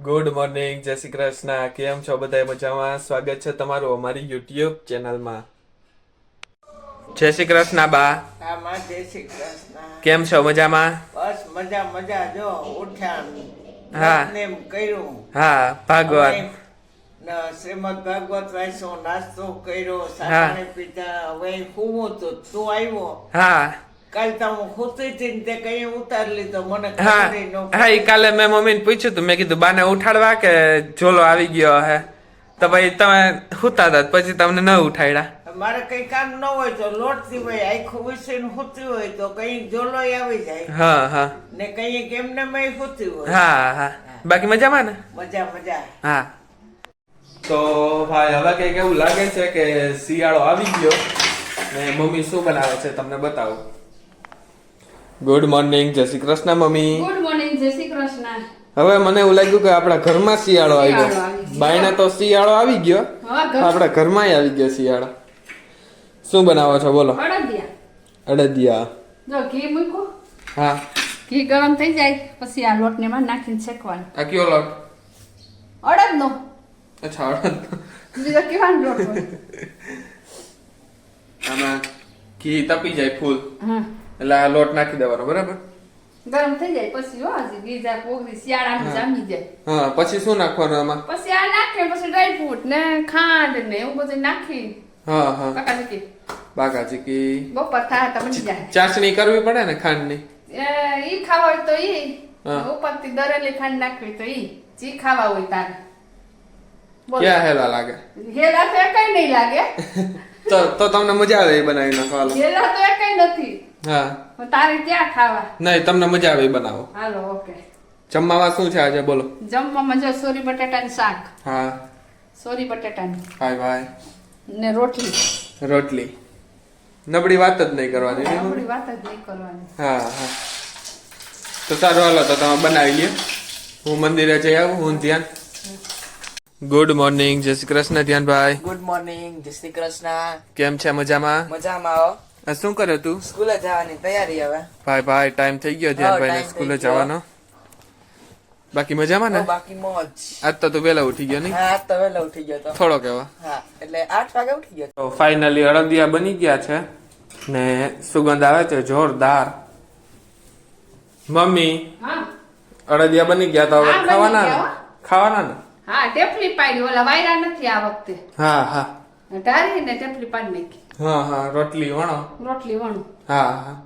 Good morning, જય શ્રી કૃષ્ણ. કેમ છો બધા? મજામાં? સ્વાગત છે તમારું અમારી યુટ્યુબ ચેનલમાં. જય શ્રી કૃષ્ણ બા. હા માં, જય શ્રી કૃષ્ણ. કેમ છો? મજામાં? બસ મજા મજા. જો ઉઠ્યા, હા. એમ કર્યું. હા, ભાગવત. શ્રીમદ ભાગવત વાંચ્યો, નાસ્તો કર્યો, સાસાને પીધા. હવે હું તો તું આવ્યો. હા કાલ તમે ખુશી હતી ને તે કઈ ઉતાર લીધો મને હા ખબર ન હા. ઈ કાલે મેં મમ્મીને પૂછ્યું તું, મેં કીધું બાને ઉઠાડવા કે ઝોલો આવી ગયો હે, તો ભાઈ તમે સુતા હતા પછી તમને ન ઉઠાડ્યા. મારે કઈ કામ ન હોય તો લોટતી હોય, આખું વિસરીને હોતી હોય તો કઈ જોલો આવી જાય. હા હા ને કઈ કેમને મેં હોતી હોય. હા હા. બાકી મજામાં ને? મજા મજા. હા. તો ભાઈ હવે કઈક એવું લાગે છે કે શિયાળો આવી ગયો ને મમ્મી શું બનાવે છે તમને બતાવું. ગુડ મોર્નિંગ, જય Shri Krishna mummy. Good morning, જય શ્રી કૃષ્ણ. હવે મને એવું લાગ્યું કે આપણા ઘરમાં શિયાળો આવ્યો. બાયણે તો શિયાળો આવી ગયો, આપણા ઘરમાં આવી ગયો શિયાળો. શું બનાવો છો બોલો? અડદિયા. જો ઘી મૂકો. હા. ઘી ગરમ થઈ જાય પછી આ લોટ ને માં નાખીને શેકવાનો. આ કયો લોટ? અડદનો. અચ્છા, અડદ. બીજો કેવાનો લોટ હોય? આમાં ઘી તપી જાય ફૂલ હા. એટલે આ લોટ નાખી દેવાનો, બરાબર? ગરમ થઈ જાય પછી હો હજી ઘી જા પોગરી શિયાળામાં જામી જાય. હા, પછી શું નાખવાનું આમાં? પછી આ નાખે પછી ડ્રાય ફ્રૂટ ને ખાંડ ને એવું બધું નાખી. હા હા. કાકા ચીકી બાકા ચીકી. બપોર થાય તો બની જાય. ચાસણી કરવી પડે ને ખાંડની? ઈ ખાવા હોય તો ઈ, હા. ઉપરથી દરેલી ખાંડ નાખવી તો ઈ, જી ખાવા હોય તારે. ક્યાં હેલા લાગે? હેલા તો કઈ નહીં લાગે. તો તમને મજા આવે એ બનાવી નાખવાનું. હેલા તો કઈ નથી. હા. પણ તારે ક્યાં ખાવા? નહીં, તમને મજા આવે એ બનાવો. હાલો, ઓકે. જમવામાં શું છે આજે બોલો? જમવામાં જો સોરી બટાટાનું શાક, હા. સોરી બટાટાનું ભાઈ ભાઈ. ને રોટલી. રોટલી. નબળી વાત જ નહીં કરવાની. આપણી વાત જ નહીં કરવાની. હા હા. તો સારું, હાલો તો તમે બનાવી લ્યો. હું મંદિરે જઈ આવું. હું ધ્યાન. ગુડ મોર્નિંગ, જય શ્રી કૃષ્ણ ધ્યાનભાઈ. ગુડ મોર્નિંગ, જય શ્રી કૃષ્ણ. કેમ છે? મજામાં? મજામાં આવો. આ શું કરે તું? સ્કૂલે જવાની તૈયારી હવે. ભાઈ ભાઈ, ટાઈમ થઈ ગયો ધ્યાનભાઈ ને time સ્કૂલે થઈ ગયો. જવાનો. બાકી મજામાં ને? બાકી મોજ. આજ તો તું વહેલા ઉઠી ગયો નહીં? હા, આજ તો વહેલો ઉઠી ગયો તો. થોડો કેવા. હા, એટલે 8 વાગે ઉઠી ગયો. તો ફાઇનલી અડદિયા બની ગયા છે ને સુગંધ આવે છે જોરદાર. મમ્મી, હા અડદિયા બની ગયા તો હવે હા, બની ખાવાના ગયા ને? હો. ખાવાના ને? હા, ટેફલી પાડી, ઓલા વાયરા નથી આ વખતે. હા હા ઢારી ને ટેફલી પાડી નાખી. હા હા. રોટલી વણો. રોટલી વણું. હા હા.